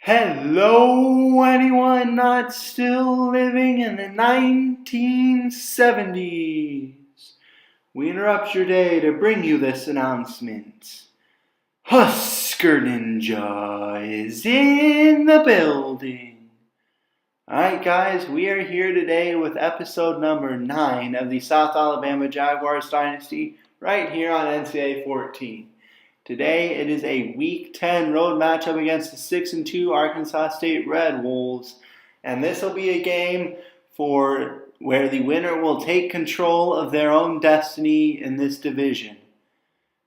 Hello, anyone not still living in the 1970s. We interrupt your day to bring you this announcement. Husker Ninja is in the building. Alright guys, we are here today with episode number 9 of the South Alabama Jaguars Dynasty right here on NCAA 14. Today, it is a Week 10 road matchup against the 6-2 Arkansas State Red Wolves. And this will be a game for where the winner will take control of their own destiny in this division.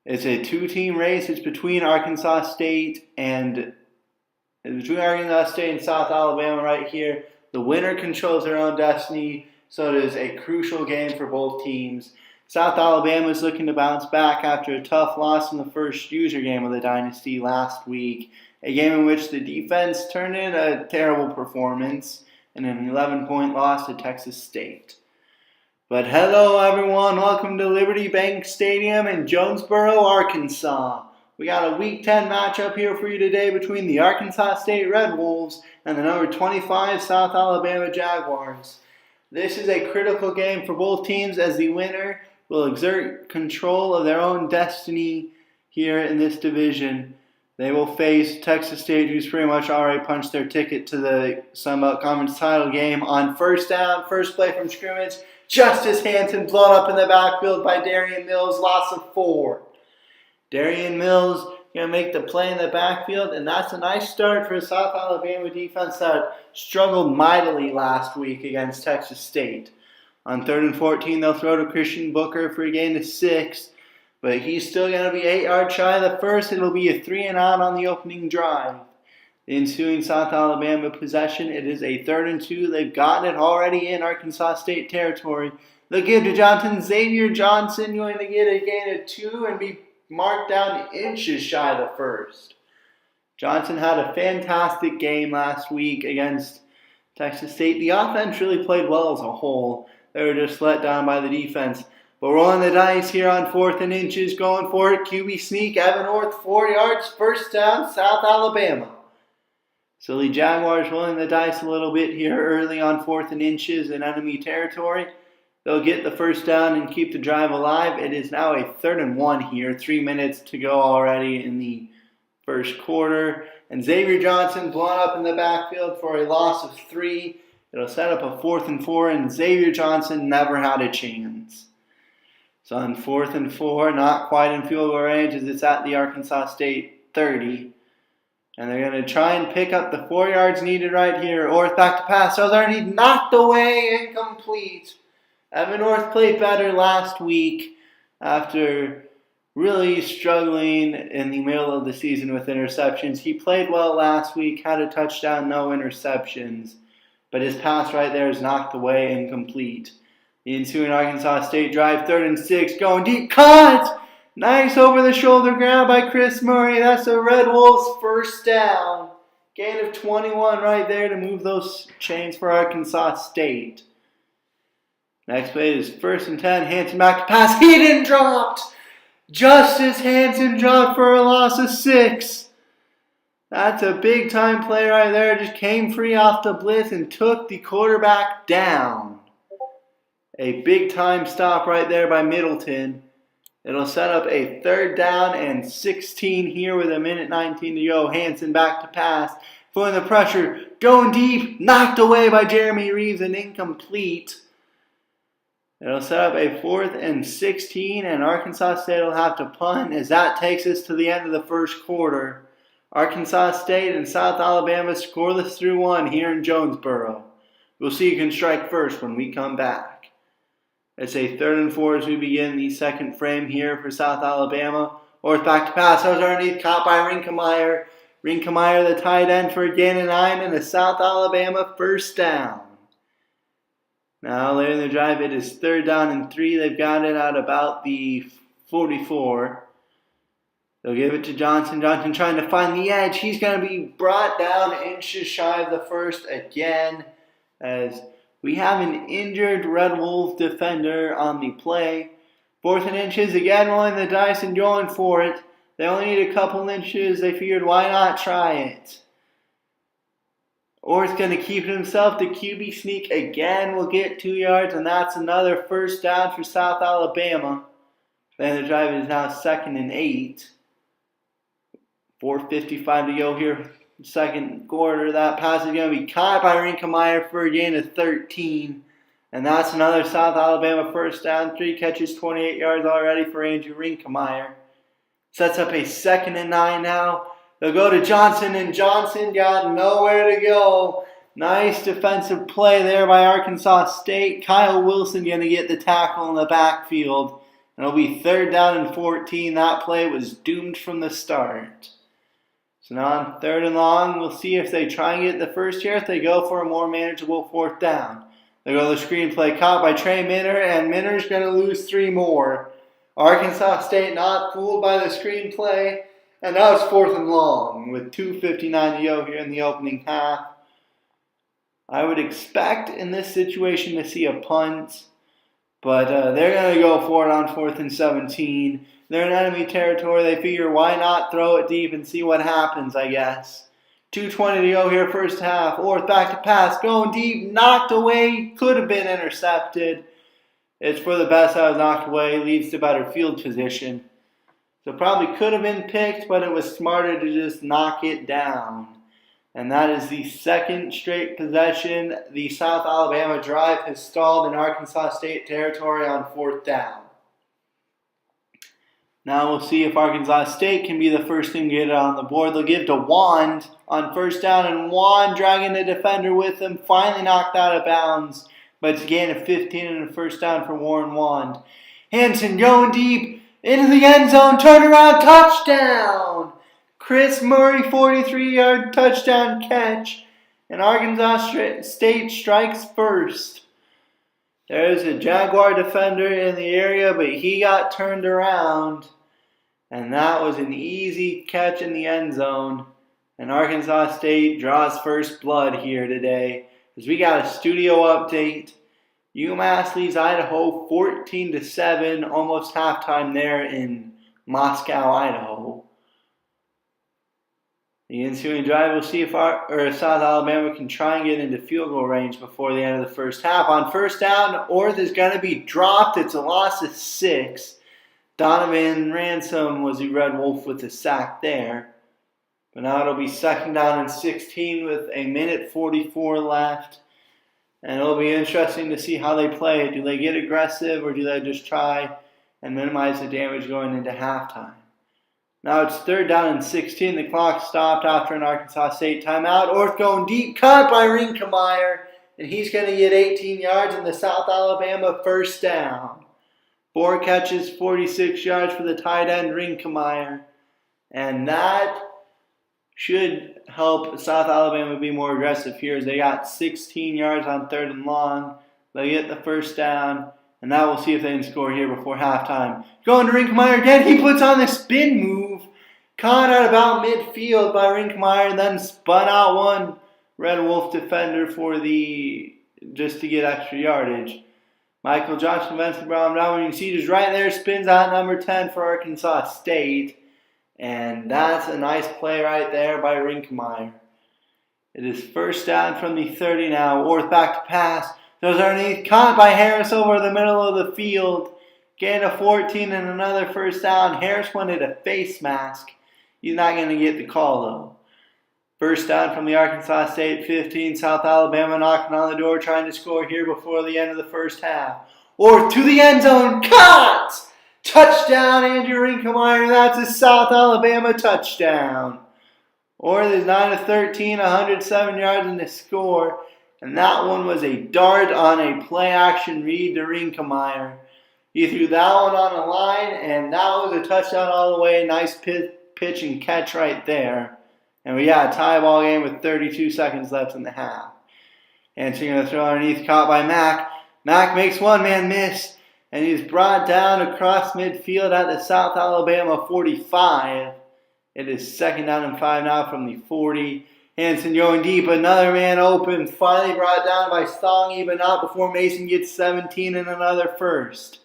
It's a two-team race. It's between Arkansas State and South Alabama right here. The winner controls their own destiny, so it is a crucial game for both teams. South Alabama is looking to bounce back after a tough loss in the first user game of the Dynasty last week, a game in which the defense turned in a terrible performance and an 11-point loss to Texas State. But hello everyone, welcome to Liberty Bank Stadium in Jonesboro, Arkansas. We got a Week 10 matchup here for you today between the Arkansas State Red Wolves and the number 25 South Alabama Jaguars. This is a critical game for both teams as the winner will exert control of their own destiny here in this division. They will face Texas State, who's pretty much already punched their ticket to the Sun Belt Conference title game. On first down, first play from scrimmage, Justice Hanson blown up in the backfield by Darian Mills, loss of 4. Darian Mills going to make the play in the backfield, and that's a nice start for a South Alabama defense that struggled mightily last week against Texas State. On 3rd and 14, they'll throw to Christian Booker for a gain of 6, but he's still going to be 8 yards shy of the first. It'll be a 3-and-out on the opening drive. The ensuing South Alabama possession, it is a 3rd and 2. They've gotten it already in Arkansas State territory. They'll give to Johnson. Xavier Johnson going to get a gain of 2 and be marked down inches shy of the first. Johnson had a fantastic game last week against Texas State. The offense really played well as a whole. They were just let down by the defense. But rolling the dice here on 4th and inches, going for it. QB sneak, Evan Orth, 4 yards, first down, South Alabama. So the Jaguars rolling the dice a little bit here early on 4th and inches in enemy territory. They'll get the first down and keep the drive alive. It is now a 3rd and 1 here, 3 minutes to go already in the first quarter. And Xavier Johnson blown up in the backfield for a loss of 3. It'll set up a 4th and 4, and Xavier Johnson never had a chance. So on 4th and 4, not quite in field goal range as it's at the Arkansas State 30. And they're going to try and pick up the 4 yards needed right here. Orth back to pass. Those already knocked away, incomplete. Evan Orth played better last week after really struggling in the middle of the season with interceptions. He played well last week, had a touchdown, no interceptions. But his pass right there is knocked away, incomplete. The ensuing Arkansas State drive, 3rd and 6, going deep, cut! Nice over-the-shoulder grab by Chris Murray. That's the Red Wolves' first down. Gain of 21 right there to move those chains for Arkansas State. Next play is 1st and 10, Hanson back to pass, hit and dropped! Justice Hanson dropped for a loss of 6. That's a big-time play right there. Just came free off the blitz and took the quarterback down. A big-time stop right there by Middleton. It'll set up a 3rd down and 16 here with 1:19 to go. Hanson back to pass. Pulling the pressure. Going deep. Knocked away by Jeremy Reeves and incomplete. It'll set up a 4th and 16, and Arkansas State will have to punt as that takes us to the end of the first quarter. Arkansas State and South Alabama scoreless through 1 here in Jonesboro. We'll see who can strike first when we come back. It's a 3rd and 4 as we begin the second frame here for South Alabama. Orth back to pass. That was underneath, caught by Rinkemeyer. Rinkemeyer, the tight end, for a gain of 9 and a South Alabama first down. Now later in the drive, it is 3rd down and 3. They've got it at about the 44. They'll give it to Johnson. Johnson trying to find the edge. He's going to be brought down inches shy of the first again as we have an injured Red Wolf defender on the play. 4th and inches again, rolling the dice and going for it. They only need a couple inches. They figured, why not try it? Orth's going to keep it himself. The QB sneak again will get 2 yards, and that's another first down for South Alabama. Then the drive is now 2nd and 8. 4:55 to go here, second quarter. That pass is going to be caught by Rinkemeyer for a gain of 13. And that's another South Alabama first down. 3 catches, 28 yards already for Andrew Rinkemeyer. Sets up a 2nd and 9 now. They'll go to Johnson, and Johnson got nowhere to go. Nice defensive play there by Arkansas State. Kyle Wilson going to get the tackle in the backfield. And it'll be 3rd down and 14. That play was doomed from the start. So now on 3rd and long, we'll see if they try and get the first here, if they go for a more manageable 4th down. They go to the screen play, caught by Trey Minner, and Minner's going to lose 3 more. Arkansas State not fooled by the screen play, and now it's 4th and long with 2:59 to go here in the opening half. I would expect in this situation to see a punt, but they're going to go for it on 4th and 17. They're in enemy territory. They figure, why not throw it deep and see what happens, I guess. 2:20 to go here, first half. Orth back to pass, going deep, knocked away, could have been intercepted. It's for the best that was knocked away, leads to better field position. So probably could have been picked, but it was smarter to just knock it down. And that is the 2nd straight possession. The South Alabama drive has stalled in Arkansas State territory on 4th down. Now we'll see if Arkansas State can be the first thing to get it on the board. They'll give to Wand on 1st down, and Wand dragging the defender with him, finally knocked out of bounds. But it's a gain of 15 and a 1st down for Warren Wand. Hanson going deep into the end zone, turnaround, touchdown! Chris Murray, 43-yard touchdown catch, and Arkansas State strikes first. There's a Jaguar defender in the area, but he got turned around. And that was an easy catch in the end zone. And Arkansas State draws first blood here today. As we got a studio update. UMass leads Idaho 14-7, almost halftime there in Moscow, Idaho. The ensuing drive, we'll see if South Alabama can try and get into field goal range before the end of the first half. On 1st down, Orth is going to be dropped. It's a loss of 6. Donovan Ransom was the Red Wolf with the sack there. But now it'll be 2nd down and 16 with a minute 44 left. And it'll be interesting to see how they play. Do they get aggressive, or do they just try and minimize the damage going into halftime? Now it's 3rd down and 16. The clock stopped after an Arkansas State timeout. Orth going deep, cut by Rinkemeyer. And he's going to get 18 yards in the South Alabama 1st down. 4 catches, 46 yards for the tight end, Rinkemeyer. And that should help South Alabama be more aggressive here, as they got 16 yards on 3rd and long. They get the 1st down, and now we'll see if they can score here before halftime. Going to Rinkemeyer again. He puts on the spin move. Caught at about midfield by Rinkemeyer, and then spun out one Red Wolf defender just to get extra yardage. Michael Johnson, Vincent Brown, now you can see just right there, spins out number 10 for Arkansas State. And that's a nice play right there by Rinkemeyer. It is 1st down from the 30 now. Orth back to pass. Those underneath, caught by Harris over the middle of the field. Gain of 14 and another 1st down. Harris wanted a face mask. He's not going to get the call though. 1st down from the Arkansas State 15. South Alabama knocking on the door, trying to score here before the end of the 1st half. Orth to the end zone, caught! Touchdown, Andrew Rinkemeyer. That's a South Alabama touchdown. Orth is 9-13, 107 yards in the score. And that one was a dart on a play-action read to Rinkemeyer. He threw that one on a line, and that was a touchdown all the way. Nice pitch and catch right there. And we got a tie ball game with 32 seconds left in the half. And so you're going to throw underneath, caught by Mack. Mack makes one man miss. And he's brought down across midfield at the South Alabama 45. It is 2nd down and 5 now from the 40. Hanson going deep, another man open. Finally brought down by Stongy, but not before Mason gets 17 and another 1st.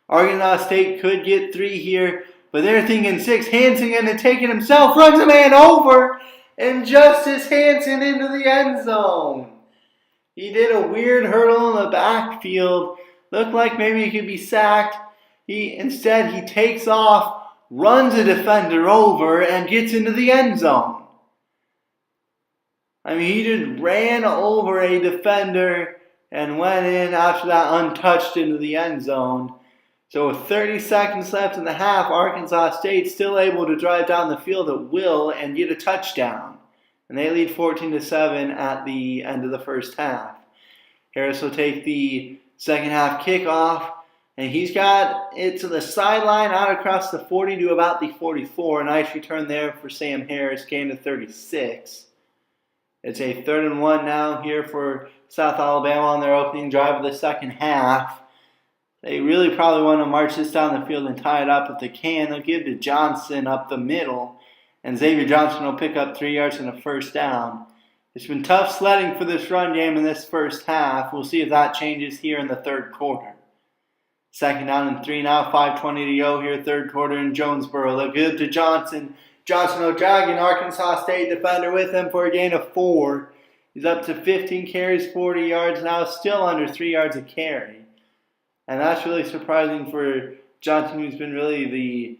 Arkansas State could get 3 here, but they're thinking 6. Hanson going to take it himself, runs a man over. and Justice Hansen into the end zone. He did a weird hurdle in the backfield. Looked like maybe he could be sacked. Instead, he takes off, runs a defender over, and gets into the end zone. I mean, he just ran over a defender and went in after that untouched into the end zone. So with 30 seconds left in the half, Arkansas State still able to drive down the field at will and get a touchdown. And they lead 14-7 at the end of the first half. Harris will take the second half kickoff, and he's got it to the sideline out across the 40 to about the 44. Nice return there for Sam Harris, gain to 36. It's a 3rd and 1 now here for South Alabama on their opening drive of the second half. They really probably want to march this down the field and tie it up if they can. They'll give to Johnson up the middle, and Xavier Johnson will pick up 3 yards and a first down. It's been tough sledding for this run game in this first half. We'll see if that changes here in the third quarter. 2nd down and 3 now, 5:20 to go here, third quarter in Jonesboro. They'll give to Johnson. Johnson will drag an Arkansas State defender with him for a gain of 4. He's up to 15 carries, 40 yards now, still under 3 yards a carry. And that's really surprising for Johnson, who's been really the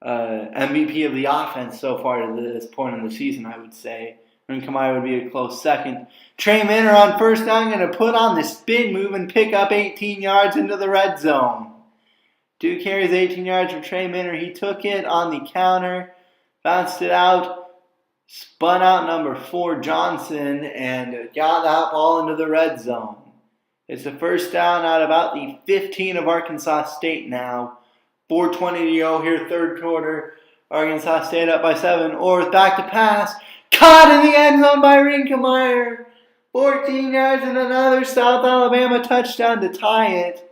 MVP of the offense so far to this point in the season, I would say. And Kamai would be a close second. Trey Minner on first down going to put on the spin move and pick up 18 yards into the red zone. 2 carries, 18 yards for Trey Minner. He took it on the counter, bounced it out, spun out number 4 Johnson, and got that ball into the red zone. It's the first down at about the 15 of Arkansas State now. 4:20 to go here, third quarter. Arkansas State up by 7. Orth back to pass. Caught in the end zone by Rinkemeyer. 14 yards and another South Alabama touchdown to tie it.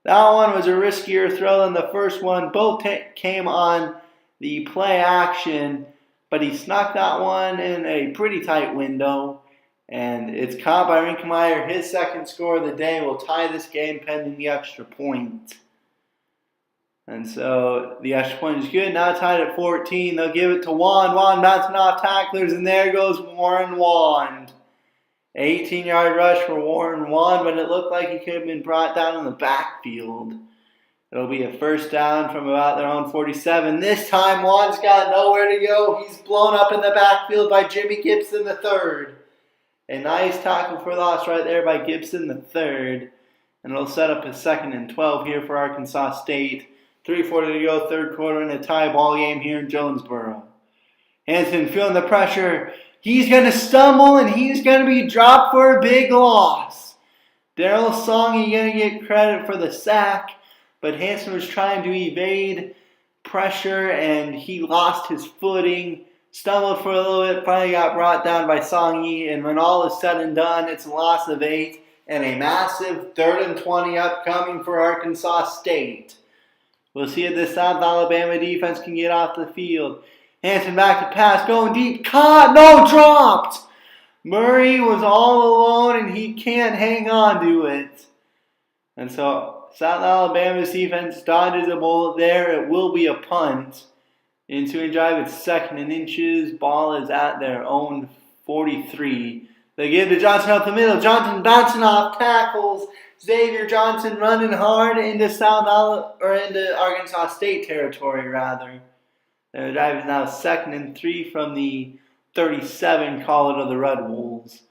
That one was a riskier throw than the first one. Both came on the play action, but he snuck that one in a pretty tight window. And it's caught by Rinkemeyer. His second score of the day will tie this game pending the extra point. And so the extra point is good. Now tied at 14. They'll give it to Wand. Wand bouncing off tacklers, and there goes Warren Wand. 18-yard rush for Warren Wand, but it looked like he could have been brought down in the backfield. It'll be a first down from about their own 47. This time, Wand's got nowhere to go. He's blown up in the backfield by Jimmy Gibson III. A nice tackle for loss right there by Gibson III. And it'll set up a 2nd and 12 here for Arkansas State. 3:40 to go, third quarter in a tie ball game here in Jonesboro. Hansen feeling the pressure. He's going to stumble and he's going to be dropped for a big loss. Darryl Songy going to get credit for the sack, but Hansen was trying to evade pressure and he lost his footing. Stumbled for a little bit, finally got brought down by Songy, and when all is said and done, it's a loss of 8 and a massive 3rd and 20 upcoming for Arkansas State. We'll see if this South Alabama defense can get off the field. Hansen back to pass, going deep, caught, no, dropped! Murray was all alone and he can't hang on to it. And so South Alabama's defense dodges a bullet there. It will be a punt. Ensuing drive, it's 2nd and inches. Ball is at their own 43. They give to Johnson up the middle. Johnson bouncing off tackles. Xavier Johnson running hard into Arkansas State territory, rather. The drive is now 2nd and 3 from the 37. Call it of the Red Wolves.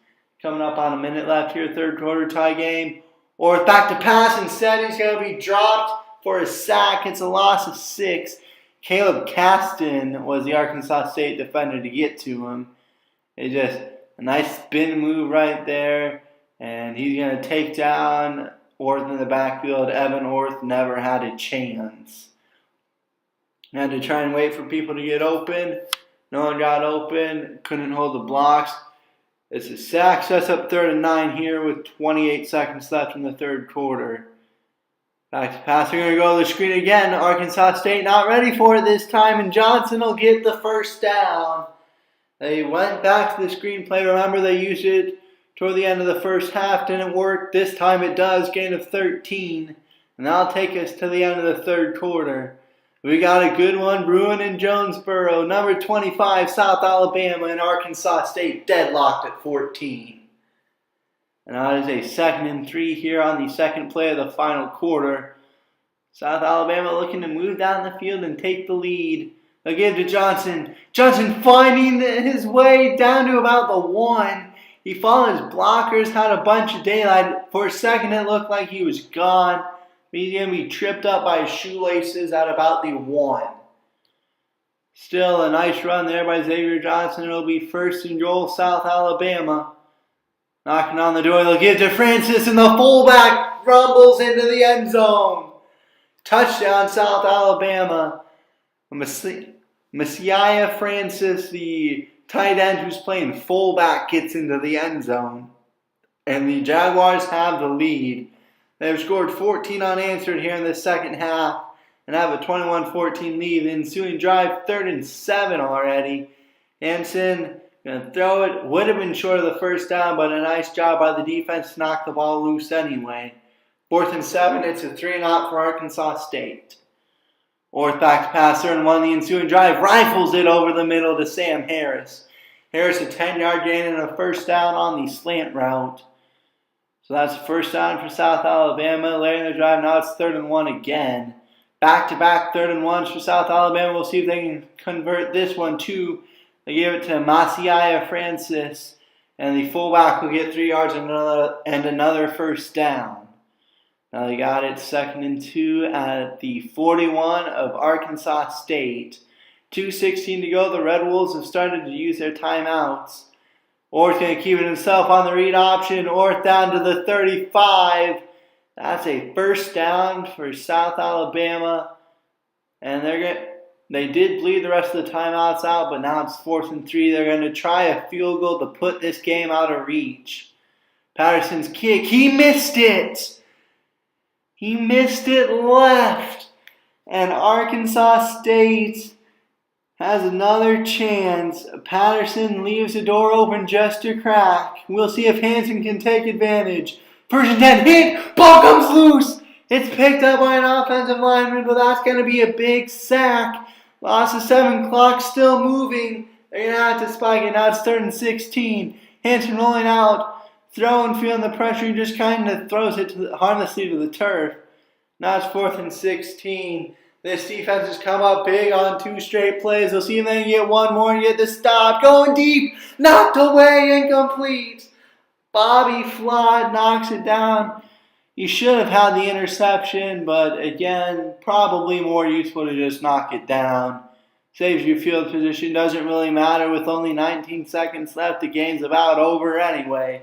Coming up on a minute left here, third quarter tie game. Orth back to pass. Instead, he's going to be dropped for a sack. It's a loss of 6. Caleb Caston was the Arkansas State defender to get to him. It's just a nice spin move right there. And he's going to take down Orth in the backfield. Evan Orth never had a chance. Had to try and wait for people to get open. No one got open. Couldn't hold the blocks. It's a sack. Sets up 3rd and 9 here with 28 seconds left in the third quarter. Back to pass. They're going to go to the screen again. Arkansas State not ready for it this time, and Johnson will get the first down. They went back to the screen play. Remember, they used it toward the end of the first half. Didn't work. This time it does. Gain of 13. And that'll take us to the end of the third quarter. We got a good one brewing in Jonesboro. Number 25, South Alabama and Arkansas State deadlocked at 14. And that is a 2nd and 3 here on the second play of the final quarter. South Alabama looking to move down the field and take the lead. They'll give to Johnson. Johnson finding his way down to about the 1. He followed his blockers, had a bunch of daylight. For a second, it looked like he was gone. He's going to be tripped up by his shoelaces at about the 1. Still a nice run there by Xavier Johnson. It'll be 1st and goal, South Alabama. Knocking on the door, they'll give to Francis, and the fullback rumbles into the end zone. Touchdown, South Alabama. Messiah Francis, the tight end who's playing fullback, gets into the end zone. And the Jaguars have the lead. They've scored 14 unanswered here in the second half and have a 21-14 lead. The ensuing drive, 3rd and 7 already. Hansen going to throw it. Would have been short of the first down, but a nice job by the defense to knock the ball loose anyway. 4th and 7, it's a 3-and-out for Arkansas State. Orth back to pass, 3rd and 1. The ensuing drive rifles it over the middle to Sam Harris. Harris a 10-yard gain and a first down on the slant route. So that's the first down for South Alabama. Later in the drive, now it's 3rd and 1 again. Back-to-back 3rd and 1s for South Alabama. We'll see if they can convert this one too. They give it to Messiah Francis, and the fullback will get 3 yards and another first down. Now they got it 2nd and 2 at the 41 of Arkansas State. 2:16 to go. The Red Wolves have started to use their timeouts. Orth going to keep it himself on the read option. Orth down to the 35. That's a first down for South Alabama. And they did bleed the rest of the timeouts out, but now it's 4th and 3. They're going to try a field goal to put this game out of reach. Patterson's kick. He missed it. He missed it left. And Arkansas State has another chance. Patterson leaves the door open just a crack. We'll see if Hansen can take advantage. 1st and 10, hit, ball comes loose. It's picked up by an offensive lineman, but that's going to be a big sack. Loss of 7, clock still moving. They're going to have to spike it. Now it's 3rd and 16. Hansen rolling out. Throwing, feeling the pressure, he just kind of throws it harmlessly to the turf. Now it's 4th and 16. This defense has come up big on 2 straight plays. We'll see if they can get one more and get the stop. Going deep, knocked away, incomplete. Bobby Flood knocks it down. He should have had the interception, but again, probably more useful to just knock it down. Saves your field position, doesn't really matter with only 19 seconds left. The game's about over anyway.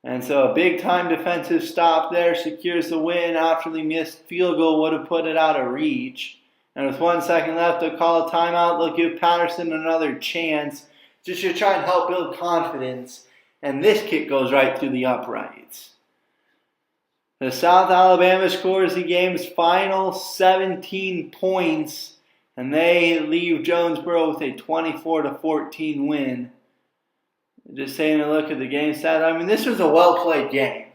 And so a big-time defensive stop there secures the win after the missed field goal would have put it out of reach. And with 1 second left, they'll call a timeout. They'll give Patterson another chance just to try and help build confidence. And this kick goes right through the uprights. The South Alabama scores the game's final 17 points, and they leave Jonesboro with a 24-14 win. Just taking a look at the game stats. I mean, this was a well-played game.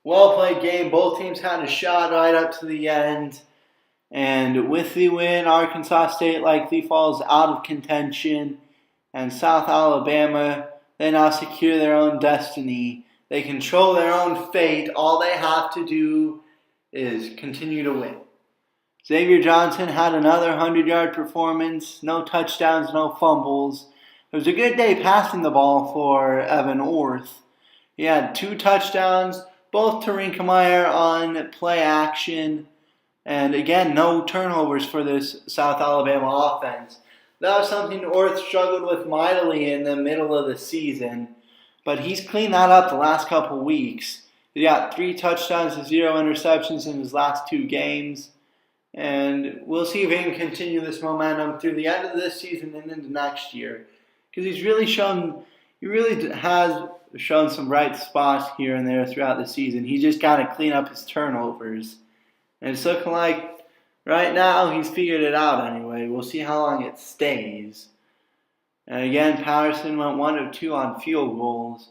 Well-played game. Both teams had a shot right up to the end. And with the win, Arkansas State likely falls out of contention. And South Alabama, they now secure their own destiny. They control their own fate. All they have to do is continue to win. Xavier Johnson had another 100-yard performance. No touchdowns, no fumbles. It was a good day passing the ball for Evan Orth. He had 2 touchdowns, both to Rinkemeyer on play action. And again, no turnovers for this South Alabama offense. That was something Orth struggled with mightily in the middle of the season. But he's cleaned that up the last couple weeks. He got 3 touchdowns and 0 interceptions in his last 2 games. And we'll see if he can continue this momentum through the end of this season and into next year. Because he really has shown some bright spots here and there throughout the season. He's just got to clean up his turnovers. And it's looking like right now he's figured it out anyway. We'll see how long it stays. And again, Patterson went 1 of 2 on field goals.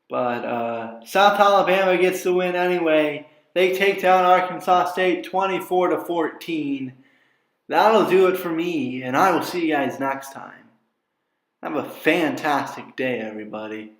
But South Alabama gets the win anyway. They take down Arkansas State 24-14. That'll do it for me, and I will see you guys next time. Have a fantastic day, everybody.